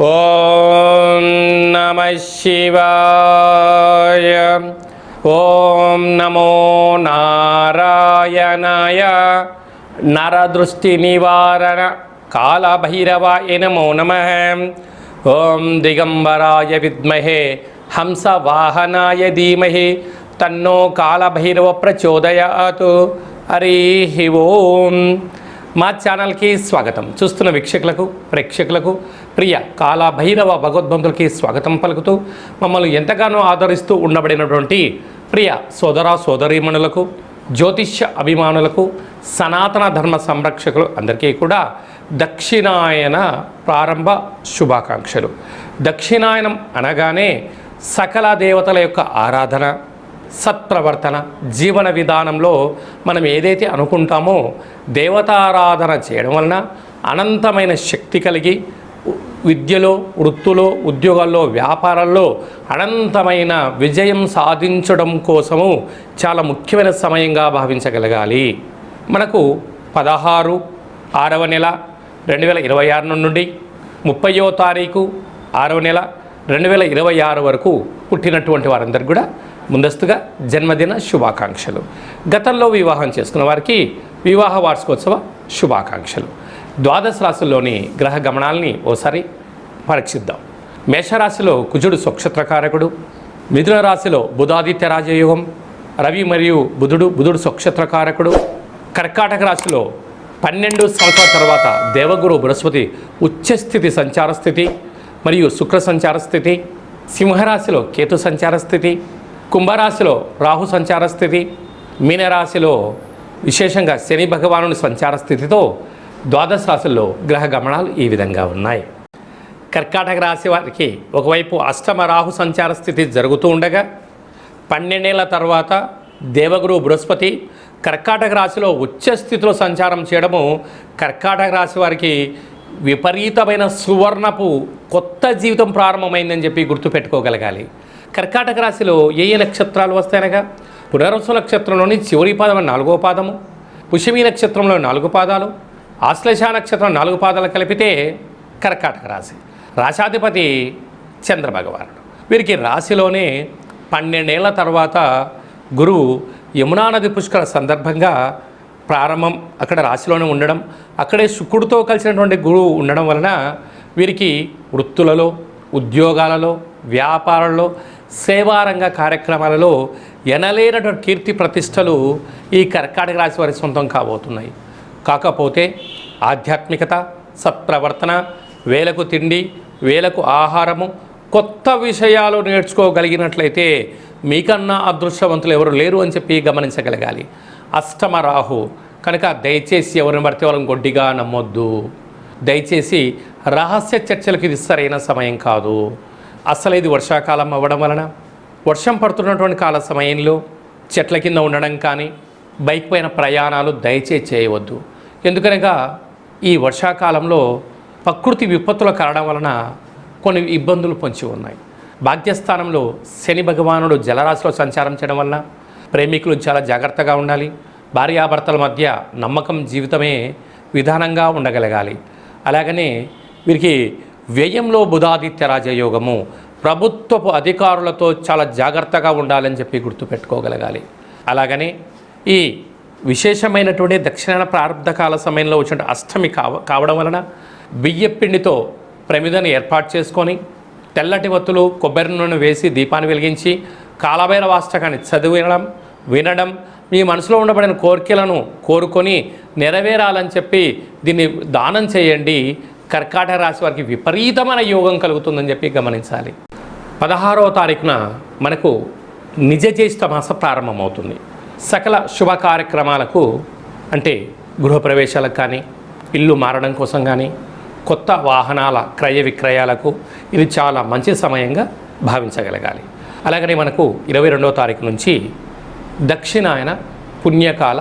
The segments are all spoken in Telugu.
ఓం నమః శివాయ. ఓం నమో నారాయణాయ. నరదృష్టి నివారణ కాళభైరవాయ నమో నమః. ఓం దిగంబరాయ విద్మహే హంసవాహనాయ ధీమహి తన్నో కాళభైరవ ప్రచోదయాత్. హరి ఓం. మా ఛానల్కి స్వాగతం. చూస్తున్న వీక్షకులకు ప్రేక్షకులకు ప్రియ కాళభైరవ భగవద్బంధులకి స్వాగతం పలుకుతూ మమ్మల్ని ఎంతగానో ఆదరిస్తూ ఉండబడినటువంటి ప్రియ సోదర సోదరీమణులకు, జ్యోతిష్య అభిమానులకు, సనాతన ధర్మ సంరక్షకులు అందరికీ కూడా దక్షిణాయన ప్రారంభ శుభాకాంక్షలు. దక్షిణాయనం అనగానే సకల దేవతల యొక్క ఆరాధన, సత్ప్రవర్తన, జీవన విధానంలో మనం ఏదైతే అనుకుంటామో దేవతారాధన చేయడం వలన అనంతమైన శక్తి కలిగి విద్యలో, వృత్తులో, ఉద్యోగాల్లో, వ్యాపారాల్లో అనంతమైన విజయం సాధించడం కోసము చాలా ముఖ్యమైన సమయంగా భావించగలగాలి. మనకు 16/6వ నెల 2026 నుండి 30వ తారీఖు 6వ నెల 2026 వరకు పుట్టినటువంటి వారందరికీ కూడా ముందస్తుగా జన్మదిన శుభాకాంక్షలు. గతంలో వివాహం చేసుకున్న వారికి వివాహ వార్షికోత్సవ శుభాకాంక్షలు. ద్వాదశ రాశుల్లోని గ్రహ గమనాల్ని ఓసారి పరీక్షిద్దాం. మేషరాశిలో కుజుడు స్వక్షత్రకారకుడు, మిథున రాశిలో బుధాదిత్య రాజయోగం, రవి మరియు బుధుడు స్వక్షత్రకారకుడు, కర్కాటక రాశిలో 12 సంవత్సరాల తర్వాత దేవగురు బృహస్పతి ఉచ్చస్థితి సంచార స్థితి మరియు శుక్ర సంచార స్థితి, సింహరాశిలో కేతు సంచార స్థితి, కుంభరాశిలో రాహు సంచార స్థితి, మీనరాశిలో విశేషంగా శని భగవానుని సంచార స్థితితో ద్వాదశ రాశుల్లో గ్రహ గమనాలు ఈ విధంగా ఉన్నాయి. కర్కాటక రాశి వారికి ఒకవైపు అష్టమ రాహు సంచార స్థితి జరుగుతూ ఉండగా 12 ఏళ్ల తర్వాత దేవగురు బృహస్పతి కర్కాటక రాశిలో ఉచ్చస్థితిలో సంచారం చేయడము కర్కాటక రాశి వారికి విపరీతమైన సువర్ణపు కొత్త జీవితం ప్రారంభమైందని చెప్పి గుర్తుపెట్టుకోగలగాలి. కర్కాటక రాశిలో ఏ నక్షత్రాలు వస్తాయనగా పునర్వసు నక్షత్రంలోని చివరి పాదం 4వ పాదము, పుష్యమి నక్షత్రంలో 4 పాదాలు, ఆశ్లేష నక్షత్రం 4 పాదాలు కలిపితే కర్కాటక రాశి. రాశాధిపతి చంద్రభగవానుడు. వీరికి రాశిలోనే 12 ఏళ్ల తర్వాత గురువు యమునా నది పుష్కర సందర్భంగా ప్రారంభం అక్కడ రాశిలోనే ఉండడం, అక్కడే శుక్రుడితో కలిసినటువంటి గురువు ఉండడం వలన వీరికి వృత్తులలో, ఉద్యోగాలలో, వ్యాపారాల్లో, సేవారంగ కార్యక్రమాలలో ఎనలేనటువంటి కీర్తి ప్రతిష్టలు ఈ కర్కాటక రాశి వారి సొంతం కాబోతున్నాయి. కాకపోతే ఆధ్యాత్మికత, సత్ప్రవర్తన, వేలకు తిండి, వేలకు ఆహారము, కొత్త విషయాలు నేర్చుకోగలిగినట్లయితే మీకన్నా అదృష్టవంతులు ఎవరు లేరు అని చెప్పి గమనించగలగాలి. అష్టమ రాహు కనుక దయచేసి ఎవరిని పడితే వాళ్ళని గొడ్డిగా నమ్మొద్దు. దయచేసి రహస్య చర్చలకు ఇది సరైన సమయం కాదు. అసలు ఇది వర్షాకాలం అవ్వడం వలన వర్షం పడుతున్నటువంటి కాల సమయంలో చెట్ల కింద ఉండడం కానీ, బైక్ పైన ప్రయాణాలు దయచేసి చేయవద్దు. ఎందుకనగా ఈ వర్షాకాలంలో ప్రకృతి విపత్తుల కారణం వలన కొన్ని ఇబ్బందులు పొంచి ఉన్నాయి. భాగ్యస్థానంలో శని భగవానుడు జలరాశిలో సంచారం చేయడం వలన ప్రేమికులు చాలా జాగ్రత్తగా ఉండాలి. భార్యాభర్తల మధ్య నమ్మకం జీవితమే విధానంగా ఉండగలగాలి. అలాగనే వీరికి వ్యయంలో బుధాదిత్య రాజయోగము, ప్రభుత్వపు అధికారులతో చాలా జాగ్రత్తగా ఉండాలని చెప్పి గుర్తుపెట్టుకోగలగాలి. అలాగనే ఈ విశేషమైనటువంటి దక్షిణ ప్రారంభ కాల సమయంలో వచ్చిన అష్టమి కావడం వలన బియ్యపిండితో ప్రమిదను ఏర్పాటు చేసుకొని తెల్లటి వత్తులు, కొబ్బరి నూనె వేసి దీపాన్ని వెలిగించి కాలభైరవ అష్టకాన్ని వినడం, మీ మనసులో ఉండబడిన కోరికలను కోరుకొని నెరవేరాలని చెప్పి దీన్ని దానం చేయండి. కర్కాటక రాశి వారికి విపరీతమైన యోగం కలుగుతుందని చెప్పి గమనించాలి. 16వ తారీఖున మనకు నిజ జ్యేష్ఠ మాస ప్రారంభమవుతుంది. సకల శుభ కార్యక్రమాలకు అంటే గృహప్రవేశాలకు కానీ, ఇల్లు మారడం కోసం కానీ, కొత్త వాహనాల క్రయ విక్రయాలకు ఇది చాలా మంచి సమయంగా భావించగలగాలి. అలాగనే మనకు 22వ తారీఖు నుంచి దక్షిణాయన పుణ్యకాల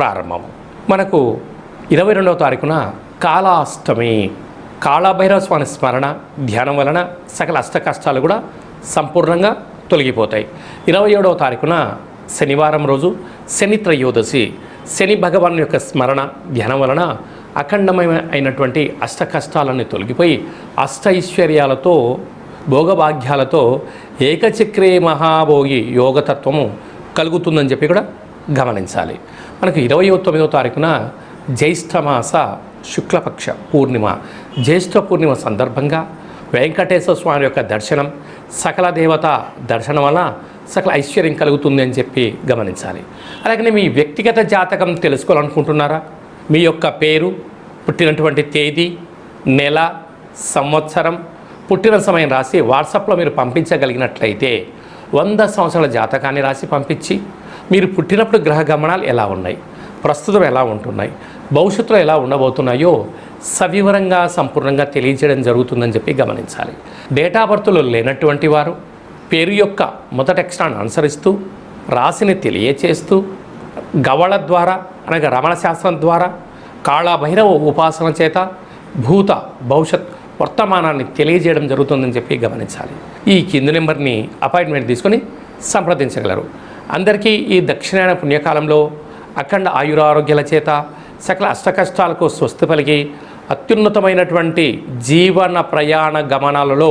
ప్రారంభము. మనకు 22వ తారీఖున కాళాష్టమి, కాళభైరవ స్వామి స్మరణ ధ్యానం వలన సకల అష్ట కష్టాలు కూడా సంపూర్ణంగా తొలగిపోతాయి. 27వ తారీఖున శనివారం రోజు శని త్రయోదశి, శని భగవాన్ యొక్క స్మరణ ధ్యానం వలన అఖండమైనటువంటి అష్ట కష్టాలన్నీ తొలగిపోయి అష్ట ఐశ్వర్యాలతో భోగభాగ్యాలతో ఏకచక్రే మహాభోగి యోగతత్వము కలుగుతుందని చెప్పి కూడా గమనించాలి. మనకు 29వ తారీఖున జ్యేష్ఠమాస శుక్లపక్ష పూర్ణిమ, జ్యేష్ఠ పూర్ణిమ సందర్భంగా వెంకటేశ్వర స్వామి యొక్క దర్శనం, సకల దేవత దర్శనం వల్ల సకల ఐశ్వర్యం కలుగుతుంది అని చెప్పి గమనించాలి. అలాగే మీ వ్యక్తిగత జాతకం తెలుసుకోవాలనుకుంటున్నారా? మీ యొక్క పేరు, పుట్టినటువంటి తేదీ, నెల, సంవత్సరం, పుట్టిన సమయం రాసి వాట్సాప్లో మీరు పంపించగలిగినట్లయితే 100 సంవత్సరాల జాతకాన్ని రాసి పంపించి మీరు పుట్టినప్పుడు గ్రహ గమనాలు ఎలా ఉన్నాయి, ప్రస్తుతం ఎలా ఉంటున్నాయి, భవిష్యత్తులో ఎలా ఉండబోతున్నాయో సవివరంగా సంపూర్ణంగా తెలియజేయడం జరుగుతుందని చెప్పి గమనించాలి. డేటా బర్త్లో లేనటువంటి వారు పేరు యొక్క మొదటి అక్షరాన్ని అనుసరిస్తూ రాశిని తెలియచేస్తూ గవళ ద్వారా అనగా రమణ శాస్త్రం ద్వారా కాళభైరవ ఉపాసన చేత భూత భవిష్యత్ వర్తమానాన్ని తెలియజేయడం జరుగుతుందని చెప్పి గమనించాలి. ఈ కింది నెంబర్ని అపాయింట్మెంట్ తీసుకొని సంప్రదించగలరు. అందరికీ ఈ దక్షిణాయన పుణ్యకాలంలో అఖండ ఆయురారోగ్యాల చేత సకల అష్టకష్టాలకు స్వస్తి పలికి అత్యున్నతమైనటువంటి జీవన ప్రయాణ గమనాలలో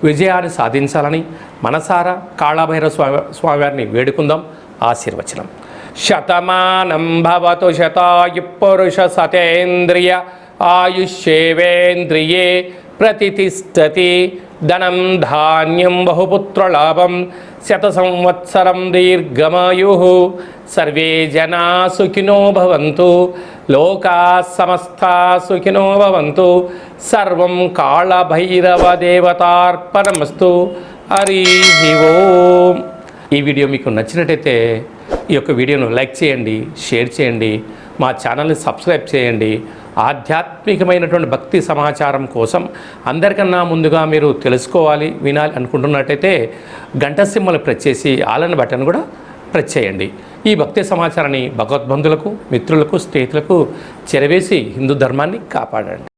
విజయాన్ని సాధించాలని మనసారా కాళభైరవ స్వామివారిని వేడుకుందాం. ఆశీర్వచనం. శతమానం భవతు శతాయు పురుష సతేంద్రియ ఆయుష్యేవేంద్రియే ప్రతిష్టతి. ధనం ధాన్యం బహుపుత్రలాభం శత సంవత్సరం దీర్ఘమాయు. సర్వే జనా సుఖినో భవంతు. లోకా సమస్తా సుఖినో భవంతు. సర్వం కాళభైరవ దేవతార్పణమస్తు. హరి ఓం. ఈ వీడియో మీకు నచ్చినట్టయితే ఈ యొక్క వీడియోను లైక్ చేయండి, షేర్ చేయండి, మా ఛానల్ని సబ్స్క్రైబ్ చేయండి. ఆధ్యాత్మికమైనటువంటి భక్తి సమాచారం కోసం అందరికన్నా ముందుగా మీరు తెలుసుకోవాలి, వినాలి అనుకుంటున్నట్టయితే గంట సింబల్ ప్రెస్ చేసి ఆలన బటన్ కూడా ప్రెస్ చేయండి. ఈ భక్తి సమాచారాన్ని భగవద్బంధులకు, మిత్రులకు, స్నేహితులకు చేరవేసి హిందూ ధర్మాన్ని కాపాడండి.